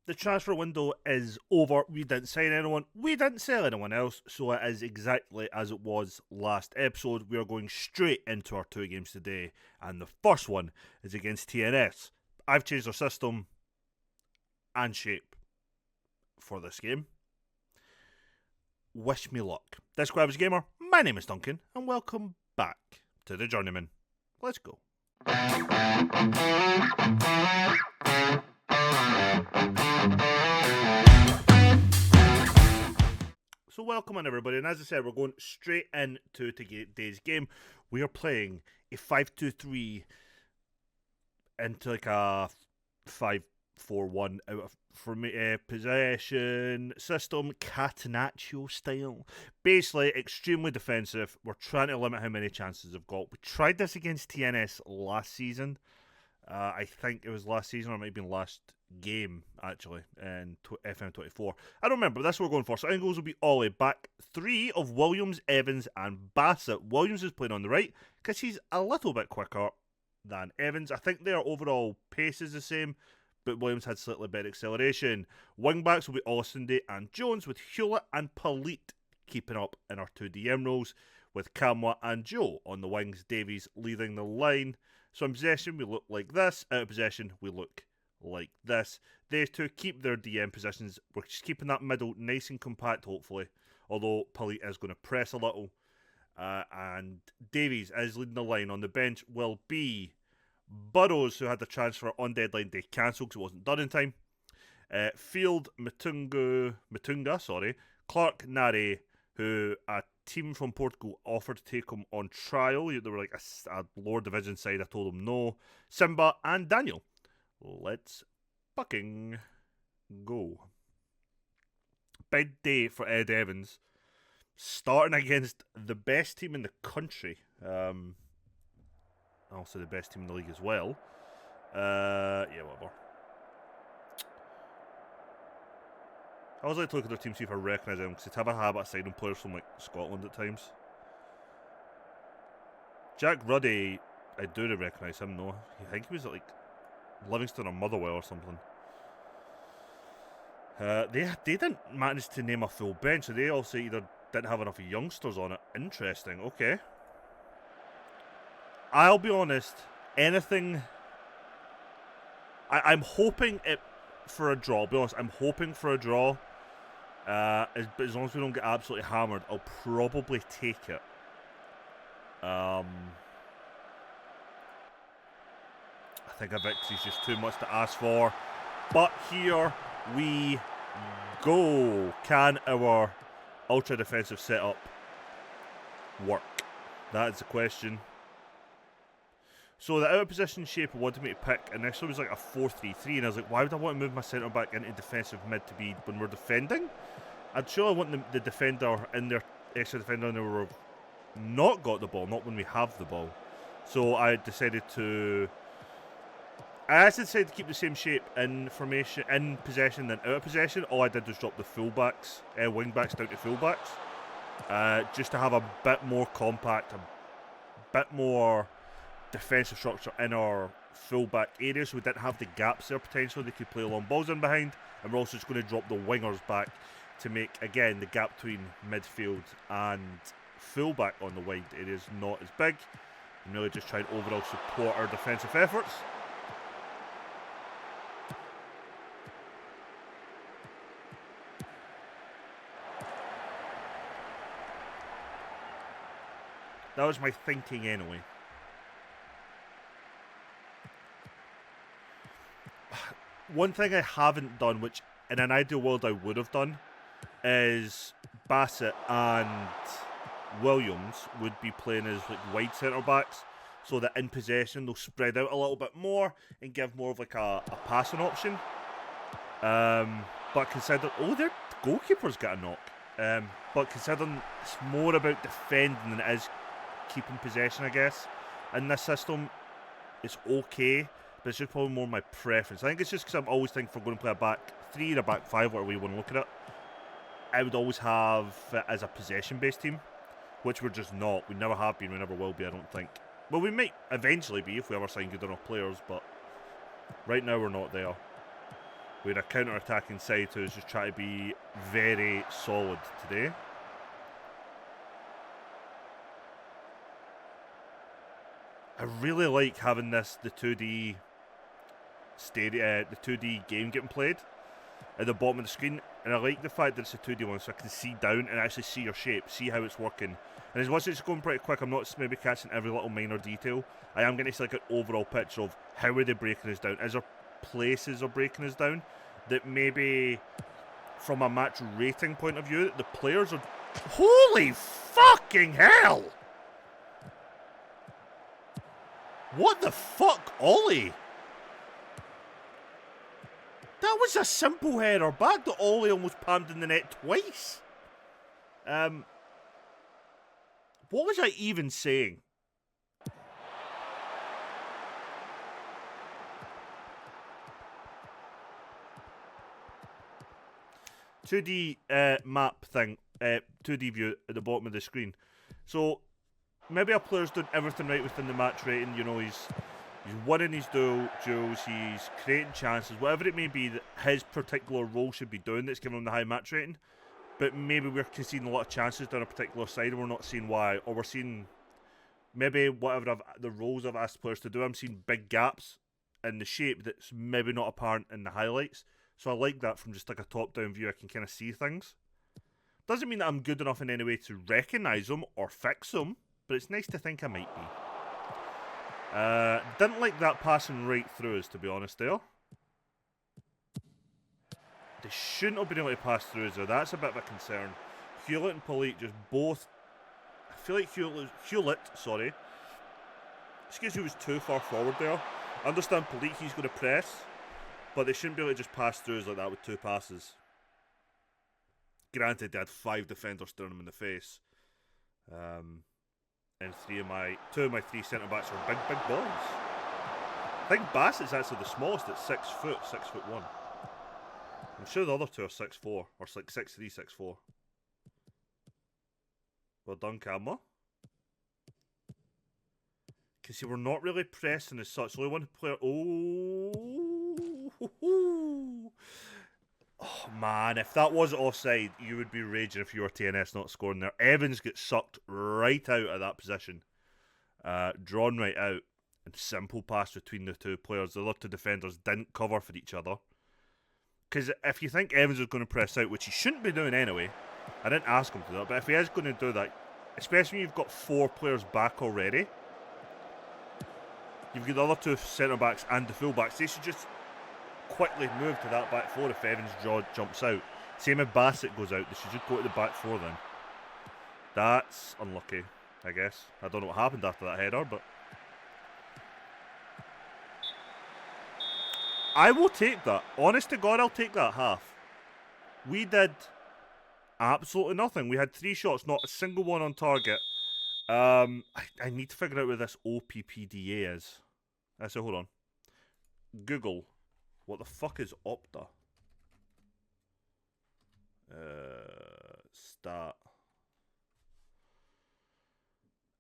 The transfer window is over. We didn't sign anyone. We didn't sell anyone else. So it is exactly as it was last episode. We are going straight into our two games today. And the first one is against TNS. I've changed our system and shape for this game. Wish me luck. This Grabs Gamer, my name is Duncan, and welcome back to the Journeyman. Let's go. So welcome on everybody, and as I said, we're going straight into today's game. We are playing a 5-2-3 into like a 5-4-1 out of possession system, Catenaccio style. Basically, extremely defensive. We're trying to limit how many chances they've got. We tried this against TNS last season. I think it was last season, or it might have been last game, actually, in FM24. I don't remember, but that's what we're going for. So, end goals will be Ollie. Back three of Williams, Evans, and Bassett. Williams is playing on the right, because he's a little bit quicker than Evans. I think their overall pace is the same, but Williams had slightly better acceleration. Wingbacks will be Olsunday and Jones, with Hewlett and Palit keeping up in our two DM roles, with Kamwa and Joe on the wings, Davies leading the line. So in possession, we look like this. Out of possession, we look like this. They two keep their DM positions. We're just keeping that middle nice and compact, hopefully. Although Palit is going to press a little. And Davies is leading the line. On the bench will be Burrows, who had the transfer on deadline day cancelled because it wasn't done in time. Field, Matunga, Clark, Nare, who a team from Portugal offered to take him on trial. They were like a lower division side. I told them no. Simba and Daniel. Let's fucking go. Big day for Ed Evans. Starting against the best team in the country. Also the best team in the league as well. Yeah, whatever. I always like to look at their team, see if I recognise them, because they have a habit of signing players from like Scotland at times. Jack Ruddy, I do recognise him, no. I think he was at like Livingston or Motherwell or something. They didn't manage to name a full bench, so they also either didn't have enough youngsters on it. Interesting, okay. I'll be honest, anything... I'm hoping it for a draw. I'll be honest, I'm hoping for a draw. But as long as we don't get absolutely hammered, I'll probably take it. I think a victory is just too much to ask for. But here we go. Can our ultra defensive setup work? That is the question. So the out of position shape I wanted me to pick initially was like a 4-3-3, and I was like, why would I want to move my centre back into defensive mid to be when we're defending? I'd surely want the defender in their extra defender when we've not got the ball, not when we have the ball. So I decided to... I actually decided to keep the same shape in formation, in possession than out of possession. All I did was drop the fullbacks, wingbacks down to fullbacks, just to have a bit more compact, a bit more defensive structure in our fullback area, so we didn't have the gaps there potentially. They could play long balls in behind, and we're also just going to drop the wingers back to make, again, the gap between midfield and fullback on the wide areas not as big, and really just try and overall support our defensive efforts. That was my thinking anyway. One thing I haven't done, which in an ideal world I would have done, is Bassett and Williams would be playing as like wide centre backs, so that in possession they'll spread out a little bit more and give more of like a passing option. But consider, their goalkeeper's got a knock. But considering it's more about defending than it is keeping possession, I guess, in this system, it's okay. But it's just probably more my preference. I think it's just because I'm always thinking if we're going to play a back three or a back five, whatever you want to look at it, I would always have it as a possession-based team, which we're just not. We never have been, we never will be, I don't think. Well, we might eventually be if we ever sign good enough players, but right now we're not there. We're a counter-attacking side who's just trying to be very solid today. I really like having the 2D the 2D game getting played at the bottom of the screen, and I like the fact that it's a 2D one, so I can see down and actually see your shape, see how it's working. And as much as it's going pretty quick, I'm not maybe catching every little minor detail. I am getting to see like an overall picture of how are they breaking us down. Is there places of breaking us down that maybe, from a match rating point of view, the players are... Holy fucking hell! What the fuck, Ollie? That was a simple header back. The Ollie almost palmed in the net twice. What was I even saying? ...2D map thing, 2D view at the bottom of the screen. So, maybe a player's doing everything right within the match rating. You know, he's winning his duels, he's creating chances, whatever it may be that his particular role should be doing that's giving him the high match rating. But maybe we're conceding a lot of chances down a particular side and we're not seeing why. Or we're seeing maybe whatever the roles I've asked players to do, I'm seeing big gaps in the shape that's maybe not apparent in the highlights. So I like that from just like a top-down view. I can kind of see things. Doesn't mean that I'm good enough in any way to recognise them or fix them, but it's nice to think I might be. Didn't like that passing right through us, to be honest, there. They shouldn't have been able to pass through us, though. That's a bit of a concern. Hewlett and Polite just both... I feel like Hewlett, sorry. Excuse me, was too far forward there. I understand Polite, he's going to press, but they shouldn't be able to just pass through us like that with two passes. Granted, they had 5 defenders staring them in the face. And two of my 3 centre-backs are big boys. I think Bassett's actually the smallest at 6 foot, 6'1". I'm sure the other 2 are 6'4", or like 6'3", 6'4". Well done, Camera. Because see, we're not really pressing as such. Only one player... Oh, man. If that wasn't offside, you would be raging if you were TNS not scoring there. Evans gets sucked right out of that position. Drawn right out. And simple pass between the 2 players. The other 2 defenders didn't cover for each other. Because if you think Evans is going to press out, which he shouldn't be doing anyway, I didn't ask him to do that, but if he is going to do that, especially when you've got 4 players back already, you've got the other 2 centre-backs and the full-backs, they should just quickly move to that back 4 if Evans' jaw jumps out. Same if Bassett goes out, they should just go to the back 4 then. That's unlucky, I guess. I don't know what happened after that header, but... I will take that. Honest to God, I'll take that half. We did absolutely nothing. We had 3 shots, not a single one on target. I need to figure out where this OPPDA is. So hold on. Google. What the fuck is Opta? Stat.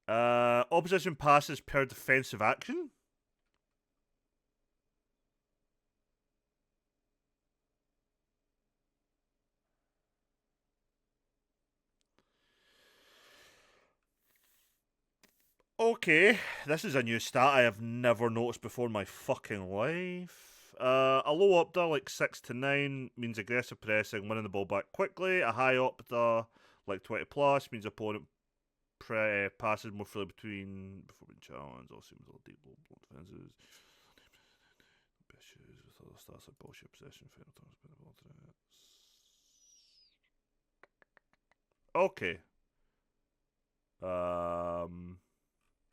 Opposition passes per defensive action. Okay, this is a new stat I have never noticed before in my fucking life. A low opta, like 6 to 9, means aggressive pressing, winning the ball back quickly. A high opta, like 20 plus, means opponent passes more freely before being challenged. Also seems a little deep blow defenses. Issues with other stats like bullshit possession, final times, spin the ball threats. Okay.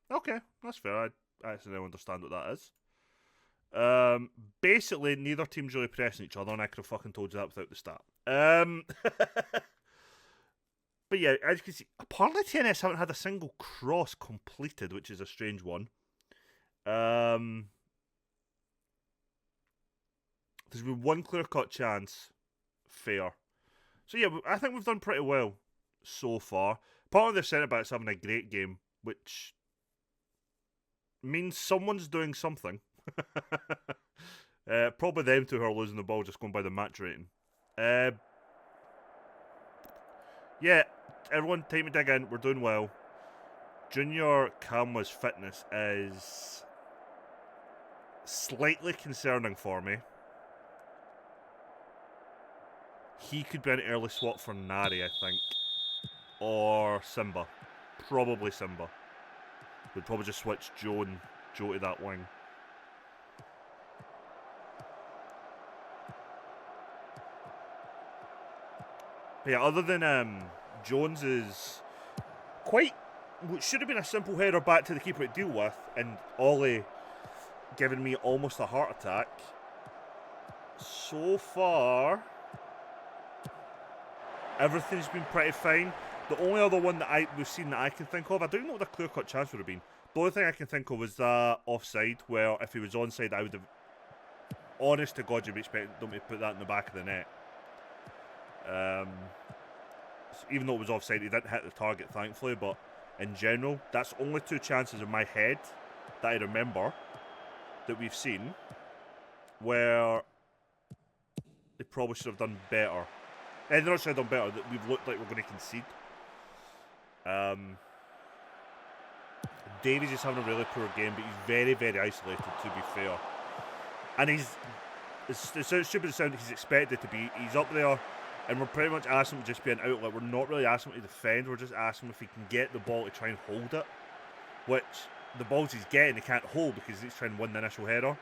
Okay, that's fair. I actually now understand what that is. Basically, neither team's really pressing each other, and I could have fucking told you that without the stat. But yeah, as you can see, apparently TNS haven't had a single cross completed, which is a strange one. There's been one clear-cut chance. Fair. So yeah, I think we've done pretty well so far. Part of their centre-backs having a great game, which means someone's doing something. Probably them two who are losing the ball, just going by the match rating. Uh, yeah, everyone, take me dig in. We're doing well. Junior Kamwa's fitness is slightly concerning for me. He could be an early swap for Nari, I think. Or Simba. Probably Simba. We'd probably just switch Joe to that wing. But yeah, other than Jones's quite what should have been a simple header back to the keeper to deal with, and Ollie giving me almost a heart attack. So far, everything's been pretty fine. The only other one that we've seen that I can think of, I don't know what the clear-cut chance would have been. The only thing I can think of was that offside, where if he was onside, I would have, honest to God, you'd be expecting them to put that in the back of the net. So even though it was offside, he didn't hit the target, thankfully, but in general, that's only two chances in my head that I remember that we've seen where they probably should have done better. And they're not should have done better, that we've looked like we're going to concede. Davies is having a really poor game, but he's very, very isolated, to be fair. And he's, it's stupid to sound, he's expected to be. He's up there, and we're pretty much asking him to just be an outlet. We're not really asking him to defend, we're just asking him if he can get the ball to try and hold it. Which, the balls he's getting, he can't hold because he's trying to win the initial header.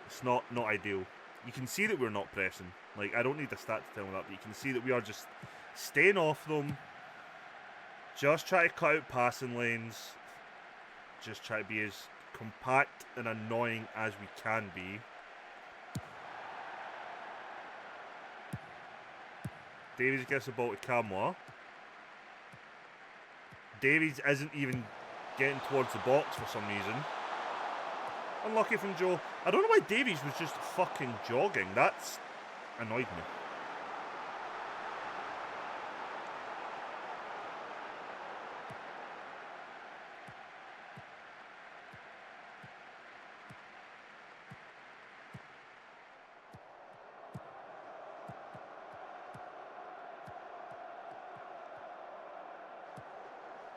It's not ideal. You can see that we're not pressing. Like, I don't need the stat to tell me that, but you can see that we are just staying off them. Just try to cut out passing lanes. Just try to be as compact and annoying as we can be. Davies gets the ball to Kamwa. Davies isn't even getting towards the box for some reason. Unlucky from Joe. I don't know why Davies was just fucking jogging. That's annoyed me.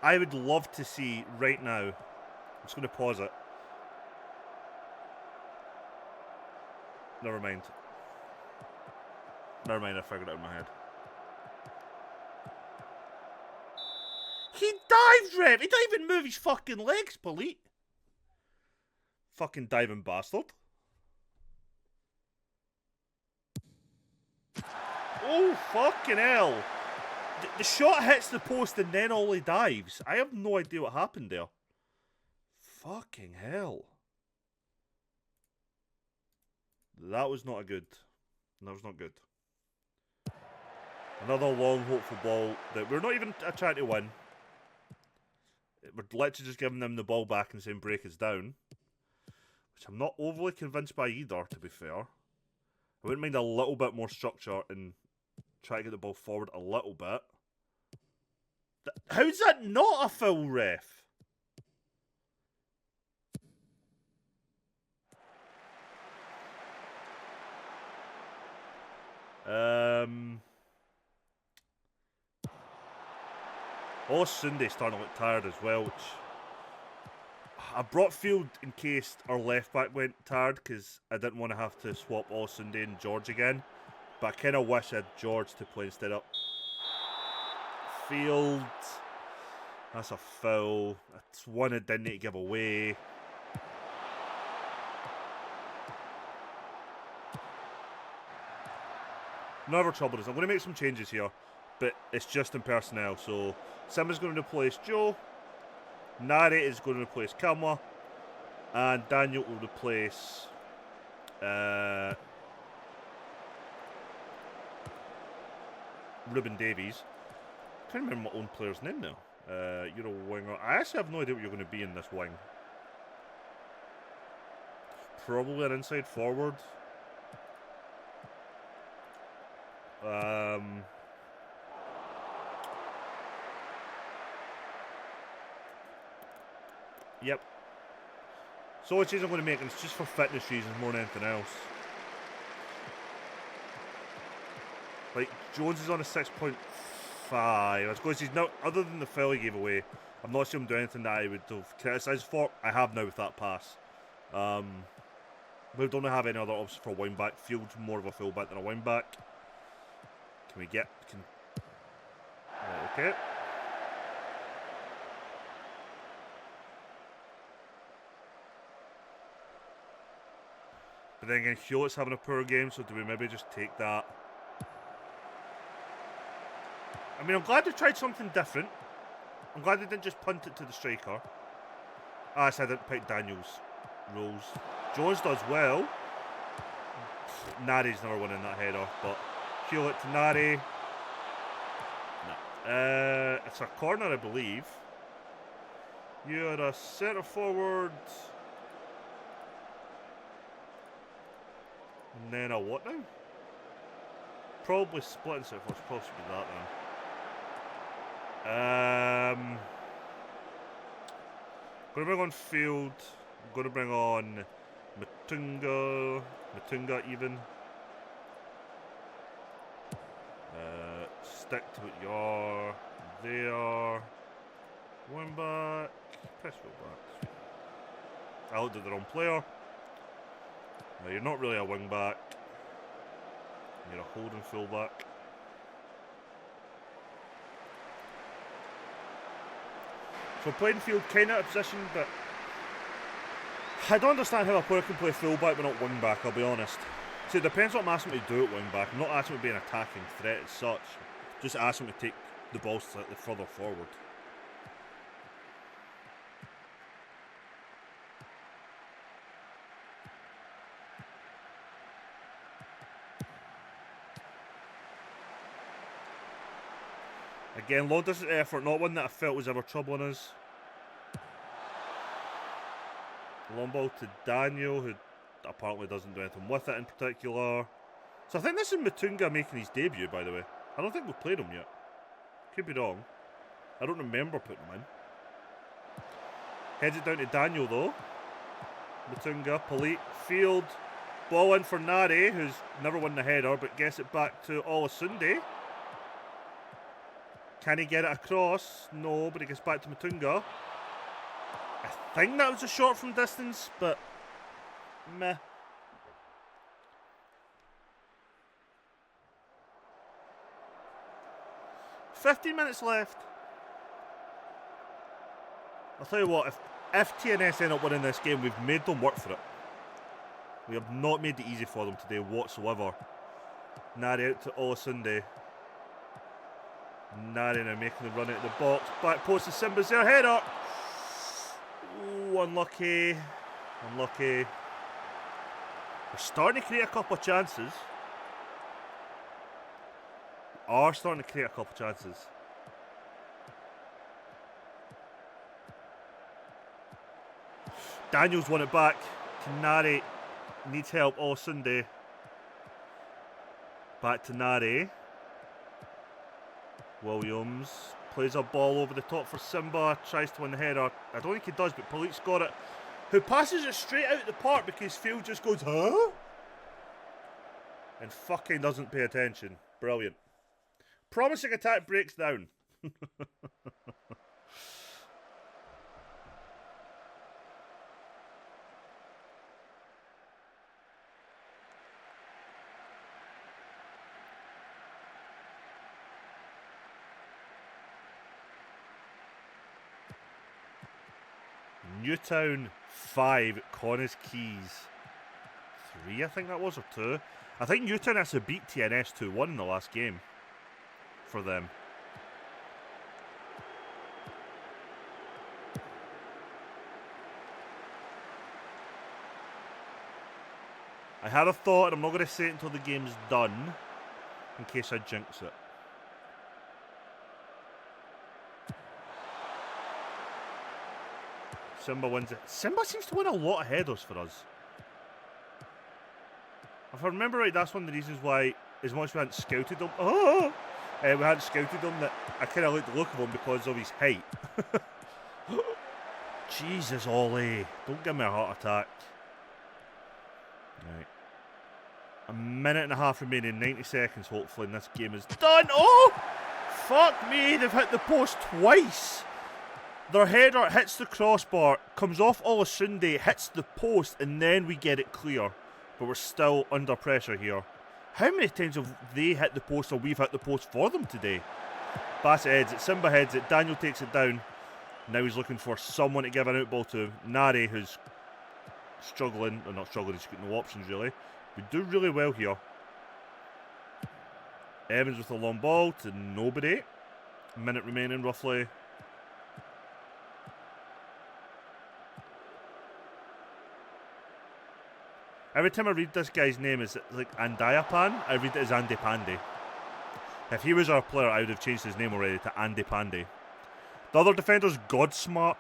I would love to see right now. I'm just going to pause it. Never mind. Never mind, I figured it out in my head. He dived, Rev! He didn't even move his fucking legs, Polite. Fucking diving bastard. Oh, fucking hell. The shot hits the post and then Ollie dives. I have no idea what happened there. Fucking hell. That was not good. That was not good. Another long, hopeful ball that we're not even trying to win. We're literally just giving them the ball back and saying break us down. Which I'm not overly convinced by either, to be fair. I wouldn't mind a little bit more structure and try to get the ball forward a little bit. How's that not a foul, ref? Sunday's starting to look tired as well, which I brought Field in case our left back went tired because I didn't want to have to swap Sunday and George again. But I kind of wish I had George to play instead of Field. That's a foul. That's one I didn't need to give away. Never troubled us. I'm going to make some changes here, but it's just in personnel. So Simba's going to replace Joe. Nari is going to replace Kamwa. And Daniel will replace Ruben Davies. I can't remember my own player's name now. You're a winger. I actually have no idea what you're going to be in this wing. Probably an inside forward. Yep. So it's change I'm going to make, and it's just for fitness reasons more than anything else. Like, Jones is on a 6.5. I suppose he's not, other than the foul he gave away, I'm not sure him doing anything that I would have criticised for. I have now with that pass. We don't have any other options for a wing back. Field's more of a full back than a wing back. Can we get... Right, okay. But then again, Hewlett's having a poor game, so do we maybe just take that? I mean, I'm glad they tried something different. I'm glad they didn't just punt it to the striker. Ah, so I didn't pick Daniels' rules. Jones does well. Nari's never winning that header, but Hewlett to Nari. No. It's a corner, I believe. You're a centre forward. And then a what now? Probably splitting centre forwards. Probably should be that then. Going to bring on Field. I'm going to bring on Matunga even. Stick to what you are. They are. Wing back. Press full back. I looked at the wrong player. No, you're not really a wing back. You're a holding full back. So playing Field kind of out of position, but I don't understand how a player can play full back but not wing back, I'll be honest. See, it depends what I'm asking him to do at wing back. I'm not asking him to be an attacking threat as such. Just asking him to take the ball slightly further forward. Again, long distance effort, not one that I felt was ever troubling us. Long ball to Daniel, who apparently doesn't do anything with it in particular. So I think this is Matunga making his debut, by the way. I don't think we've played him yet. Could be wrong. I don't remember putting him in. Heads it down to Daniel, though. Matunga, Polite, Field. Ball in for Nari, who's never won the header, but gets it back to Olasunde. Can he get it across? No, but he gets back to Matunga. I think that was a shot from distance, but meh. "15 minutes left. I'll tell you what, if TNS end up winning this game, we've made them work for it. We have not made it easy for them today whatsoever. Nari out to Olasunde. Nari now making the run out of the box. Back post to Simba's there. Header. Ooh, unlucky. Unlucky. We're starting to create a couple of chances. We are starting to create a couple of chances. Daniels won it back. Nari needs help. Olasunde. Back to Nari. Williams plays a ball over the top for Simba, tries to win the header. I don't think he does, but Polite's got it. Who passes it straight out of the park because Field just goes, huh? And fucking doesn't pay attention. Brilliant. Promising attack breaks down. Newtown 5, Connah's Keys 3, I think that was, or 2. I think Newtown has to beat TNS 2-1 in the last game for them. I had a thought, and I'm not going to say it until the game's done, in case I jinx it. Simba wins it. Simba seems to win a lot of headers for us. If I remember right, that's one of the reasons why, as much as we hadn't scouted him, we hadn't scouted him, that I kind of liked the look of him because of his height. Jesus, Ollie. Don't give me a heart attack. Right. 1 minute and a half remaining, 90 seconds hopefully, and this game is done. Oh! Fuck me, they've hit the post twice. Their header hits the crossbar, comes off Olasunde, hits the post, and then we get it clear. But we're still under pressure here. How many times have they hit the post or we've hit the post for them today? Bassett heads it, Simba heads it, Daniel takes it down. Now he's looking for someone to give an out ball to. Nari, who's struggling, or not struggling, he's got no options really. We do really well here. Evans with a long ball to nobody. Minute remaining roughly. Every time I read this guy's name, it's like Andayapan. I read it as Andy Pandy. If he was our player, I would have changed his name already to Andy Pandy. The other defender's Godsmark.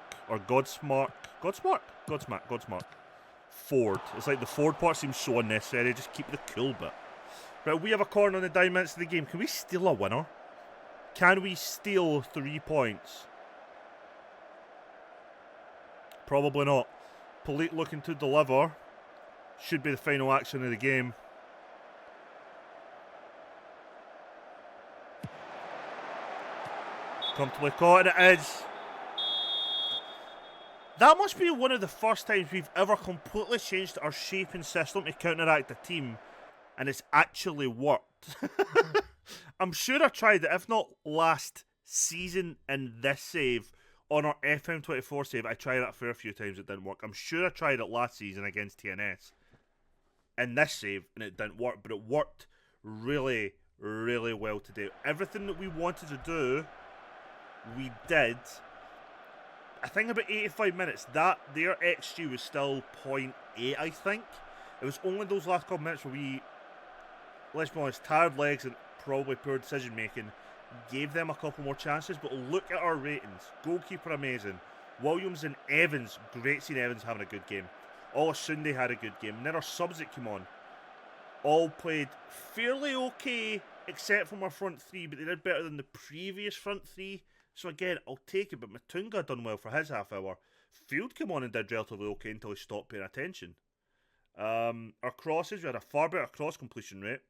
Ford. It's like the Ford part seems so unnecessary. Just keep the cool bit. Right, we have a corner on the 9 minutes of the game. Can we steal a winner? Can we steal 3 points? Probably not. Polite looking to deliver. Should be the final action of the game. Comfortably caught, and it is. That must be one of the first times we've ever completely changed our shape and system to counteract a team, and it's actually worked. I'm sure I tried it, if not last season in this save, on our FM24 save. I tried it a fair few times, it didn't work. I'm sure I tried it last season against TNS in this save, and it didn't work, but it worked really, really well today. Everything that we wanted to do, we did. I think about 85 minutes, their XG was still 0.8, I think. It was only those last couple minutes where we, let's be honest, tired legs and probably poor decision making gave them a couple more chances. But look at our ratings. Goalkeeper amazing. Williams and Evans, great seeing Evans having a good game. Olasunde had a good game. And then our subs that came on all played fairly okay, except from our front three, but they did better than the previous front three. So again, I'll take it, but Matunga done well for his half hour. Field came on and did relatively okay until he stopped paying attention. Our crosses, we had a far better cross completion rate.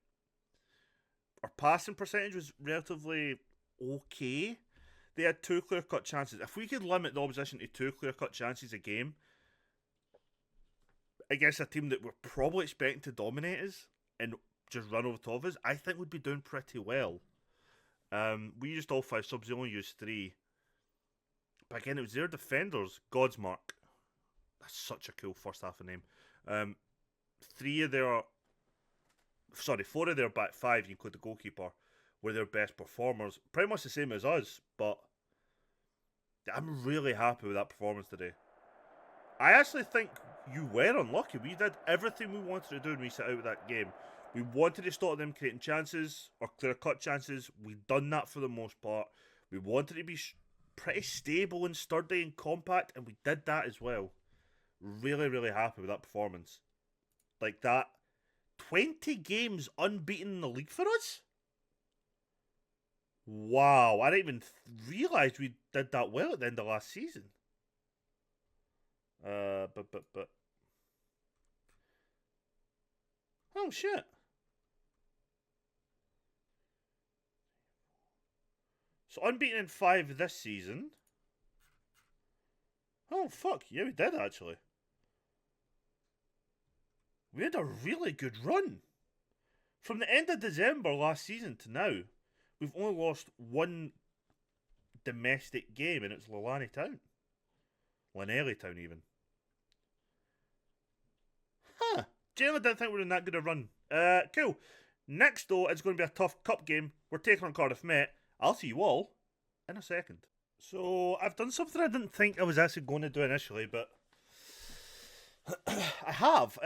Our passing percentage was relatively okay. They had 2 clear-cut chances. If we could limit the opposition to 2 clear-cut chances a game against a team that we're probably expecting to dominate us and just run over top of us, I think we'd be doing pretty well. We used all 5 subs, they only used 3. But again, it was their defenders. Godsmark. That's such a cool first half of name. 4 of their back 5, you include the goalkeeper, were their best performers. Pretty much the same as us, but I'm really happy with that performance today. I actually think you were unlucky. We did everything we wanted to do when we set out with that game. We wanted to stop them creating chances or clear-cut chances. We've done that for the most part. We wanted to be pretty stable and sturdy and compact, and we did that as well. Really, really happy with that performance. Like that, 20 games unbeaten in the league for us? Wow, I didn't even realise we did that well at the end of last season. But. Oh, shit. So unbeaten in 5 this season. Oh, fuck. Yeah, we did, actually. We had a really good run. From the end of December last season to now, we've only lost 1 domestic game, and it's Llanelli Town. Llanelli Town, even. Huh. Generally didn't think we were in that good a run. Cool. Next, though, it's going to be a tough cup game. We're taking on Cardiff Met. I'll see you all in a second. So, I've done something I didn't think I was actually going to do initially, but I have.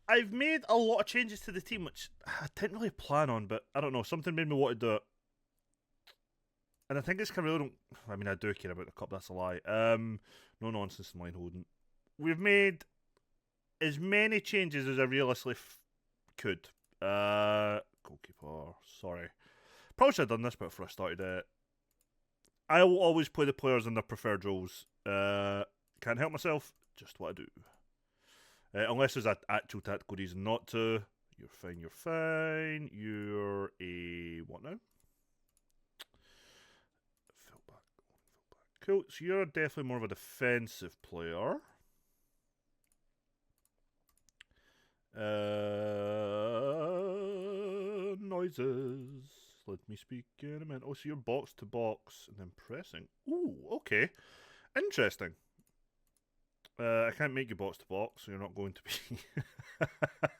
I've made a lot of changes to the team, which I didn't really plan on, but I don't know. Something made me want to do it. And I think it's kind of really I mean, I do care about the cup, that's a lie. No nonsense in line holding. We've made as many changes as I realistically could. Goalkeeper, sorry. Probably should have done this before I started it. I will always play the players in their preferred roles. Can't help myself, just what I do. Unless there's an actual tactical reason not to. You're fine, you're fine. You're a... what now? Fullback. Cool, so you're definitely more of a defensive player. Noises. Let me speak in a minute. Oh, so you're box to box and then pressing. Ooh, okay. Interesting. I can't make you box to box, so you're not going to be.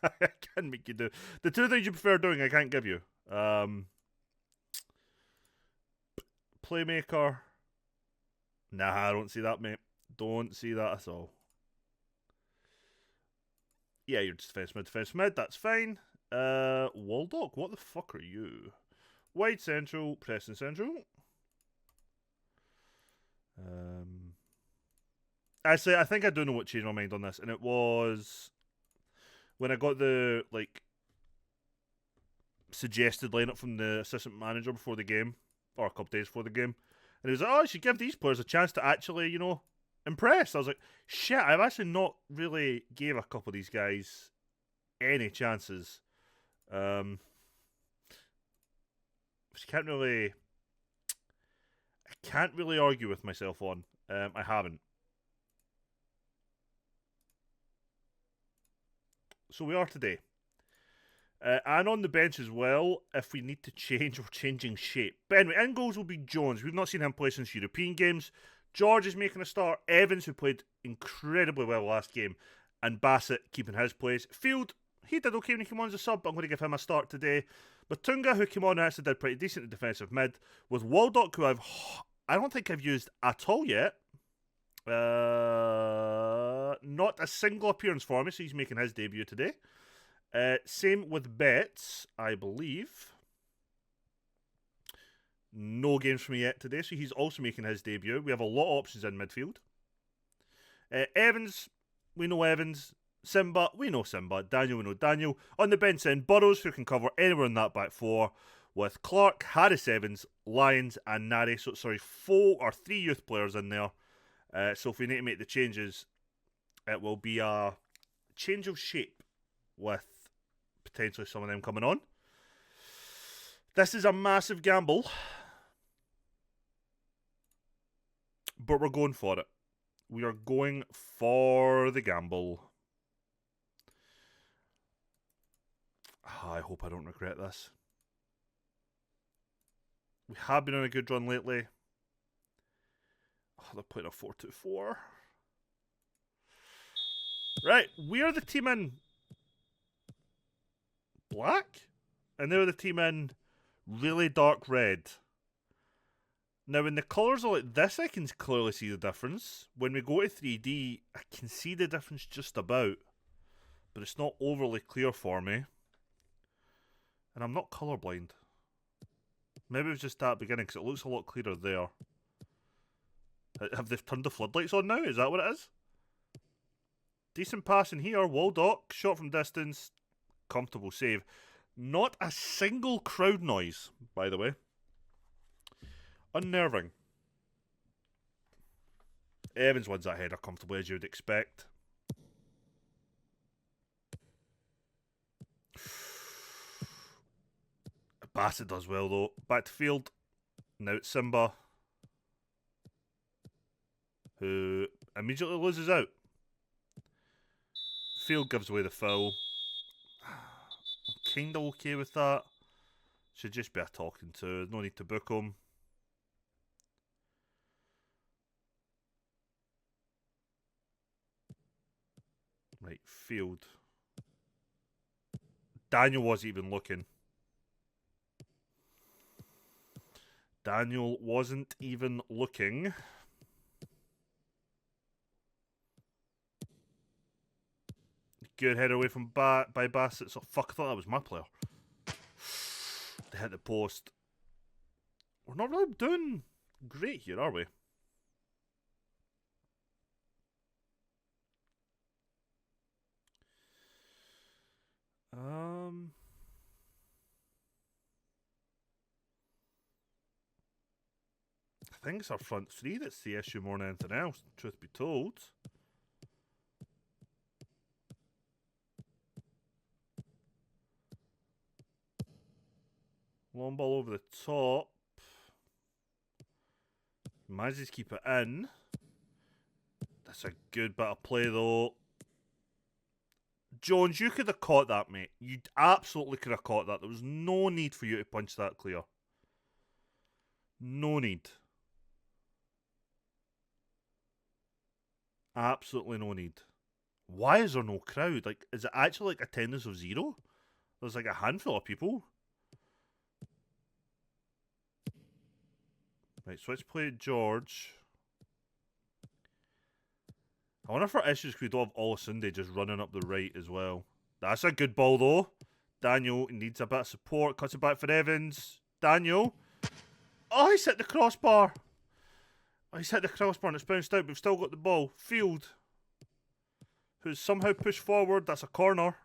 I can't make you do the two things you prefer doing. I can't give you. Playmaker. Nah, I don't see that, mate. Don't see that at all. Yeah, you're just defense mid. That's fine. Waldock, what the fuck are you? Wide central, pressing central. Actually, I think I do know what changed my mind on this, and it was when I got the suggested lineup from the assistant manager before the game, or a couple days before the game, and he was like, "Oh, I should give these players a chance to actually, impress." I was like, "Shit, I've actually not really gave a couple of these guys any chances." Which I can't really argue with myself on. I haven't. So we are today. And on the bench as well, if we need to change, we're changing shape. But anyway, in goals will be Jones. We've not seen him play since European games. George is making a start. Evans, who played incredibly well last game. And Bassett keeping his place. Field, he did okay when he came on as a sub, but I'm going to give him a start today. Matunga, who came on and actually did pretty decent at defensive mid. With Waldock, who I don't think I've used at all yet. Not a single appearance for me, so he's making his debut today. Same with Betts, I believe. No games for me yet today, so he's also making his debut. We have a lot of options in midfield. Evans, we know Evans. Simba, we know Simba. Daniel, we know Daniel. On the bench then, Burrows, who can cover anywhere in that back four, with Clark, Harris Evans, Lyons, and Nari. So, sorry, 4 or 3 youth players in there. So if we need to make the changes, it will be a change of shape with potentially some of them coming on. This is a massive gamble, but we're going for it. We are going for the gamble. I hope I don't regret this. We have been on a good run lately. Oh, they're putting a 4-2-4. Right, we are the team in black, and they're the team in really dark red. Now, when the colours are like this, I can clearly see the difference. When we go to 3D, I can see the difference just about, but it's not overly clear for me. And I'm not colourblind. Maybe it was just that beginning, because it looks a lot clearer there. Have they turned the floodlights on now? Is that what it is? Decent pass in here. Waldock, shot from distance. Comfortable save. Not a single crowd noise, by the way. Unnerving. Evans wins that header comfortably, as you would expect. Bassett does well, though. Back to field. Now it's Simba, who immediately loses out. Field gives away the foul. Kinda okay with that. Should just be a talking to. No need to book him. Right, field. Daniel wasn't even looking. Daniel wasn't even looking. Good header away from by Bassett. So fuck, I thought that was my player. They hit the post. We're not really doing great here, are we? I think it's our front three that's the issue more than anything else, truth be told. Long ball over the top. Manages to keep it in. That's a good bit of play, though. Jones, you could have caught that, mate. You absolutely could have caught that. There was no need for you to punch that clear. No need. Absolutely no need. Why is there no crowd? Like, is it actually like attendance of 0? There's like a handful of people. Right, switch play George. I wonder if our issues we don't have all Sunday just running up the right as well. That's a good ball though. Daniel needs a bit of support. Cuts it back for Evans. Daniel. Oh, he's hit the crossbar. Oh, he's hit the crossbar and it's bounced out. We've still got the ball. Field. Who's somehow pushed forward. That's a corner.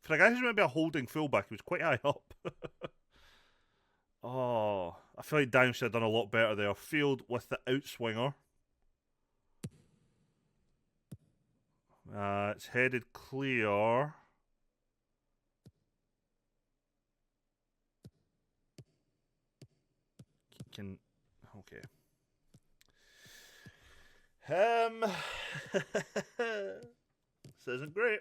For a guy who's maybe a holding fullback, he was quite high up. Oh, I feel like Daniel should have done a lot better there. Field with the outswinger. It's headed clear. Can okay. This isn't great.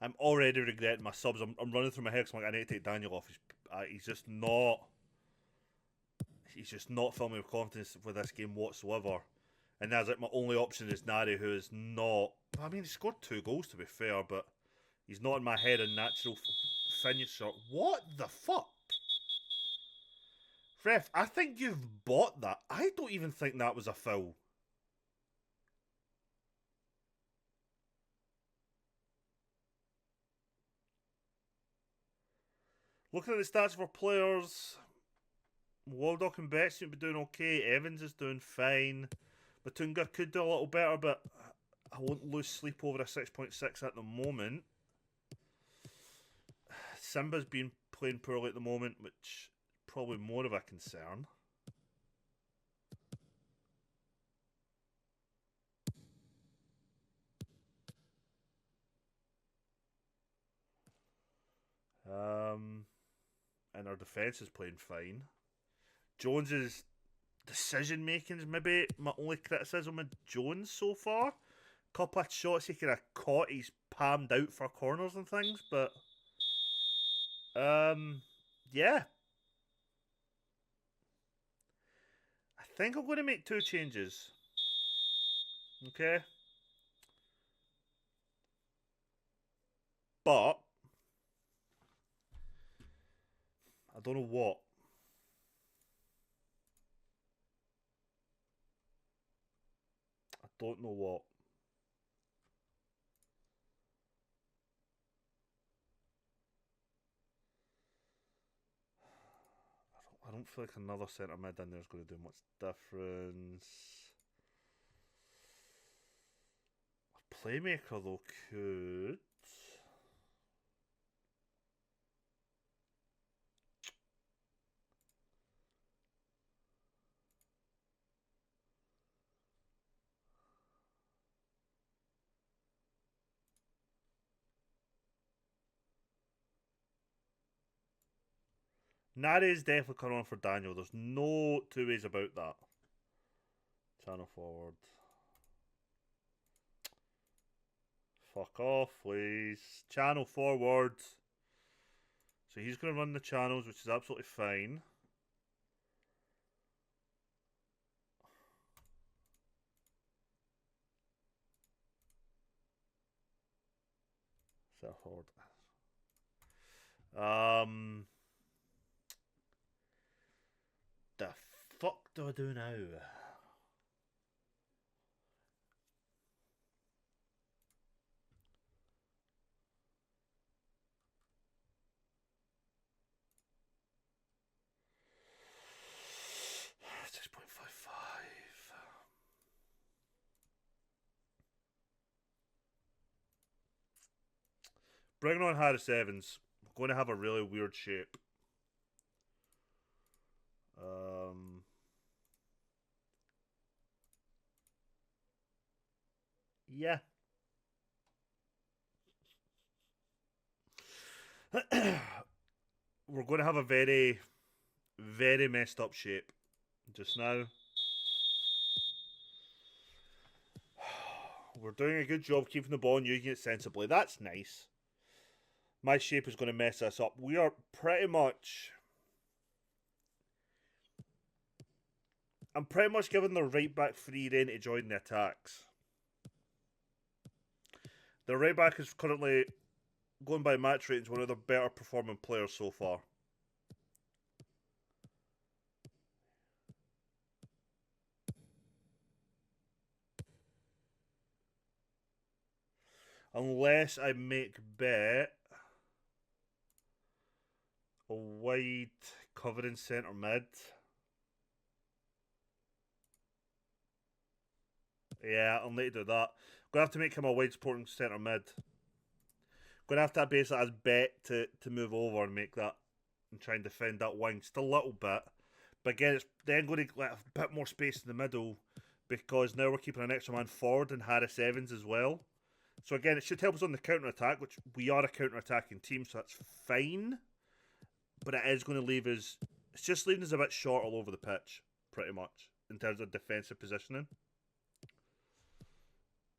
I'm already regretting my subs. I'm running through my head because I'm like, I need to take Daniel off. He's just not. He's just not filling me with confidence with this game whatsoever. And that's like my only option is Nari, who is not. I mean, he scored 2 goals to be fair, but he's not in my head a natural finisher. What the fuck? Ref, I think you've bought that. I don't even think that was a foul. Looking at the stats for players, Waldock and Bet seem to be doing okay. Evans is doing fine. Matunga could do a little better, but I won't lose sleep over a 6.6 at the moment. Simba's been playing poorly at the moment, which is probably more of a concern. And our defence is playing fine. Jones's decision making is maybe my only criticism of Jones so far. Couple of shots he could have caught, he's palmed out for corners and things, but yeah. I think I'm going to make 2 changes. Okay. But I don't know what. I don't know what. I don't feel like another centre mid in there is going to do much difference. A playmaker though could. Nari is definitely coming on for Daniel. There's no 2 ways about that. Channel forward. Fuck off, please. Channel forward. So he's going to run the channels, which is absolutely fine. Set forward. The fuck do I do now? Bringing on Harris Evans. We're going to have a really weird shape. Yeah. We're going to have a very, very messed up shape just now. We're doing a good job keeping the ball and using it sensibly. That's nice. My shape is going to mess us up. We are pretty much... I'm pretty much giving the right back free rein to join the attacks. The right back is currently, going by match ratings, one of the better performing players so far. Unless I make bet a wide covering centre mid. Yeah, I'll need to do that. Gonna have to make him a wide supporting centre mid. Gonna have to base that as bet to move over and make that and try and defend that wing just a little bit. But again, it's then going to let a bit more space in the middle because now we're keeping an extra man forward and Harris Evans as well. So again, it should help us on the counter attack, which we are a counter attacking team, so that's fine. But it is going to leave us. It's just leaving us a bit short all over the pitch, pretty much in terms of defensive positioning.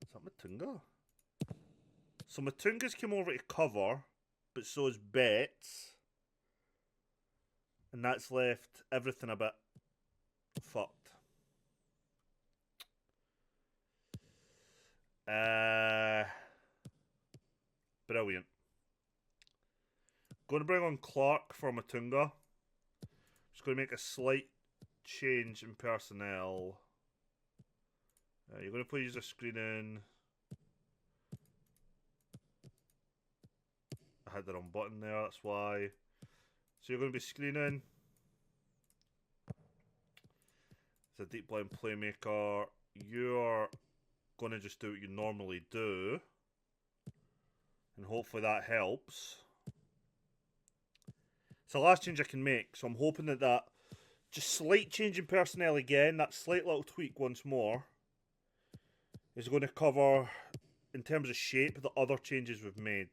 Is that Matunga? So Matunga's come over to cover, but so is Betts. And that's left everything a bit fucked. Brilliant. Going to bring on Clark for Matunga. Just going to make a slight change in personnel. You're going to please use a screening. I had the wrong button there, that's why. So you're going to be screening. It's a deep line playmaker. You're going to just do what you normally do. And hopefully that helps. It's the last change I can make, so I'm hoping that just slight change in personnel again, that slight little tweak once more, is going to cover, in terms of shape, the other changes we've made.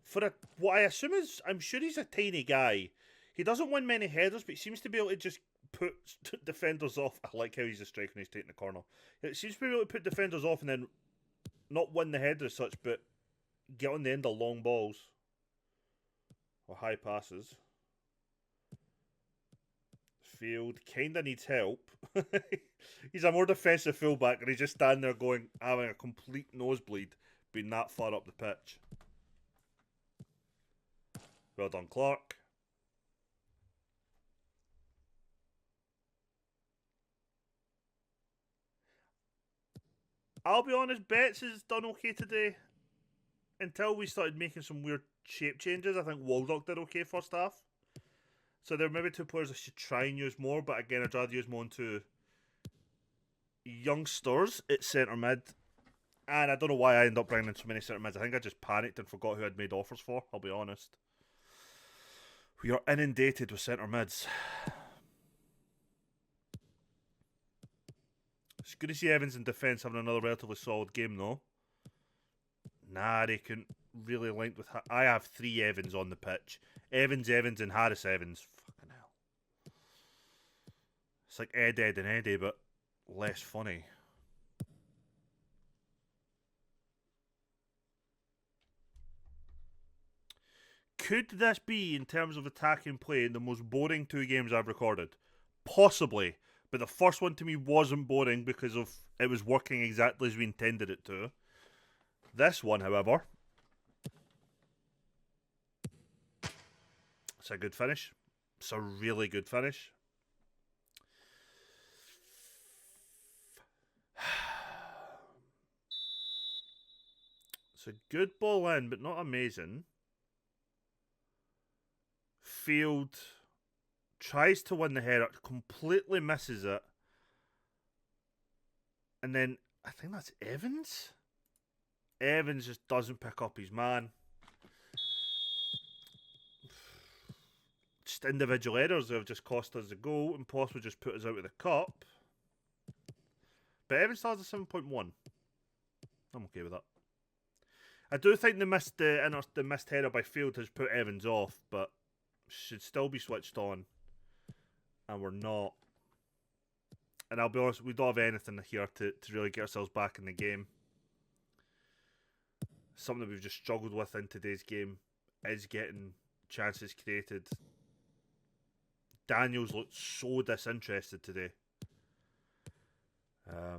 For what I assume is, I'm sure he's a tiny guy. He doesn't win many headers, but he seems to be able to just put defenders off. I like how he's a striker when he's taking the corner. It seems to be able to put defenders off and then not win the header as such, but get on the end of long balls or high passes. Field kinda needs help. He's a more defensive fullback, and he's just standing there going, having a complete nosebleed, being that far up the pitch. Well done, Clark. I'll be honest, Betts has done okay today. Until we started making some weird shape changes, I think Waldock did okay first half. So there are maybe two players I should try and use more, but again, I'd rather use more into youngsters at centre mid. And I don't know why I ended up bringing in so many centre mids. I think I just panicked and forgot who I'd made offers for, I'll be honest. We are inundated with centre mids. It's good to see Evans in defence having another relatively solid game, though. Nah, they couldn't really link with... I have 3 Evans on the pitch. Evans, and Harris Evans. Fucking hell. It's like Ed and Eddie, but less funny. Could this be, in terms of attacking play, the most boring 2 games I've recorded? Possibly. But the first one to me wasn't boring because of it was working exactly as we intended it to. This one, however, it's a good finish. It's a really good finish. It's a good ball in, but not amazing. Field tries to win the header, completely misses it. And then, I think that's Evans? Evans just doesn't pick up his man. just individual errors that have just cost us a goal and possibly just put us out of the cup. But Evans still has a 7.1. I'm okay with that. I do think the missed header by Field has put Evans off, but should still be switched on. And we're not. And I'll be honest, we don't have anything here to really get ourselves back in the game. Something that we've just struggled with in today's game is getting chances created. Daniels looked so disinterested today. I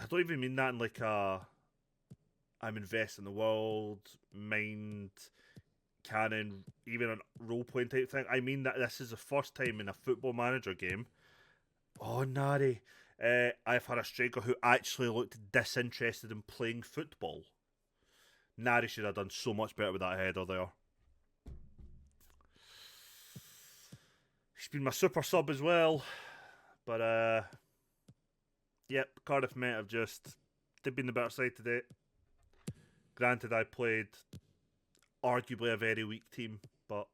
don't even mean that in like a I'm investing in the world, mind, cannon, even a role-playing type thing. I mean that this is the first time in a Football Manager game. Oh, Nari. I've had a striker who actually looked disinterested in playing football. Nari should have done so much better with that header there. He's been my super sub as well. But, yep, Cardiff Met have just... They've been the better side today. Granted, I played arguably a very weak team, but...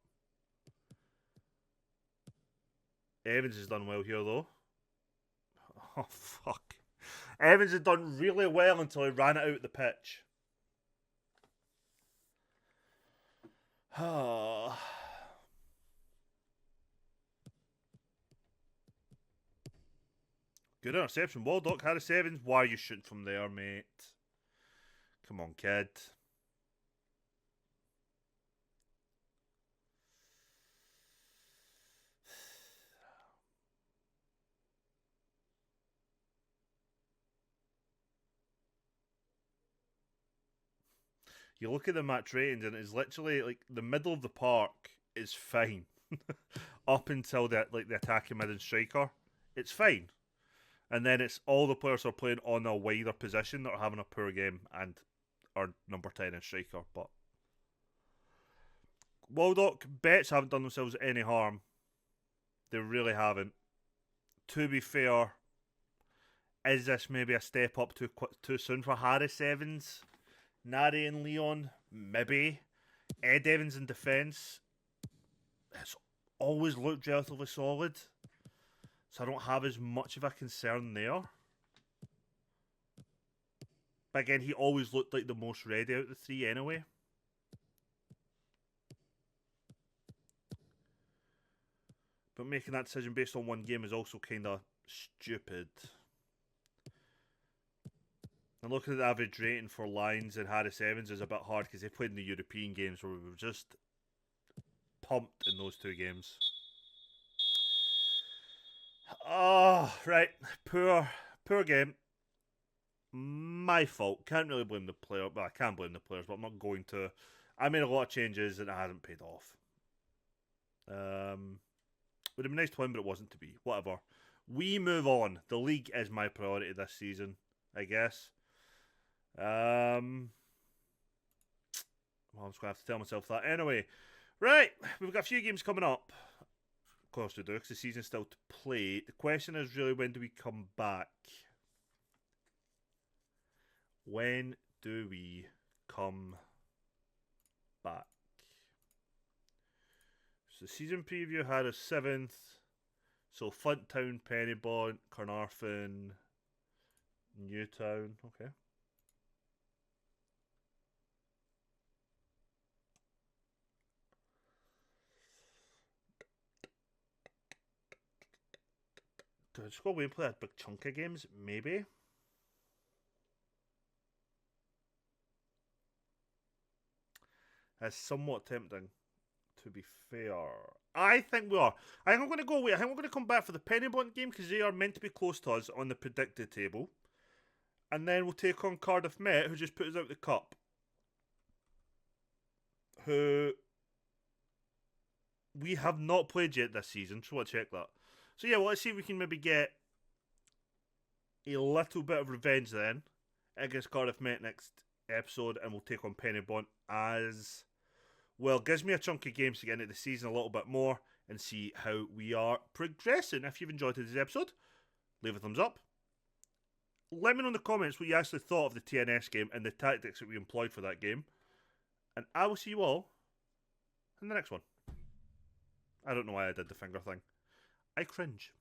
Evans has done well here, though. Oh, fuck. Evans had done really well until he ran it out the pitch. Good interception. Waldock, Harris Evans. Why are you shooting from there, mate? Come on, kid. You look at the match ratings and it's literally like the middle of the park is fine. Up until the attacking mid and striker. It's fine. And then it's all the players who are playing on a wider position that are having a poor game and are number 10 and striker. But Waldock, Betts haven't done themselves any harm. They really haven't. To be fair, is this maybe a step up too soon for Harris Evans? Nari and Leon, maybe. Ed Evans in defence, it's always looked relatively solid. So I don't have as much of a concern there. But again, he always looked like the most ready out of the three anyway. But making that decision based on one game is also kind of stupid. And looking at the average rating for Lyons and Harris Evans is a bit hard because they played in the European games where we were just pumped in those two games. Oh, right. Poor game. My fault. Can't really blame the player. Well, I can blame the players, but I'm not going to. I made a lot of changes and it hasn't paid off. Would have been nice to win, but it wasn't to be. Whatever. We move on. The league is my priority this season, I guess. Well, I'm just going to have to tell myself that. Anyway, right. We've got a few games coming up. Of course we do, because the season's still to play. The question is really, when do we come back? When do we come back? So the season preview had a 7th. So Flint Town, Pennybont, Carnarvon, Newtown. Okay. Do I just go away and play a big chunk of games? Maybe. That's somewhat tempting, to be fair. I think we are. I think I'm going to go away. I think we're going to come back for the Pennybont game because they are meant to be close to us on the predicted table. And then we'll take on Cardiff Met, who just put us out the cup. Who we have not played yet this season. So we'll check that. So yeah, well, let's see if we can maybe get a little bit of revenge then against Cardiff Met next episode, and we'll take on Pennybont as well. Gives me a chunk of games to get into the season a little bit more and see how we are progressing. If you've enjoyed today's episode, leave a thumbs up. Let me know in the comments what you actually thought of the TNS game and the tactics that we employed for that game. And I will see you all in the next one. I don't know why I did the finger thing. I cringe.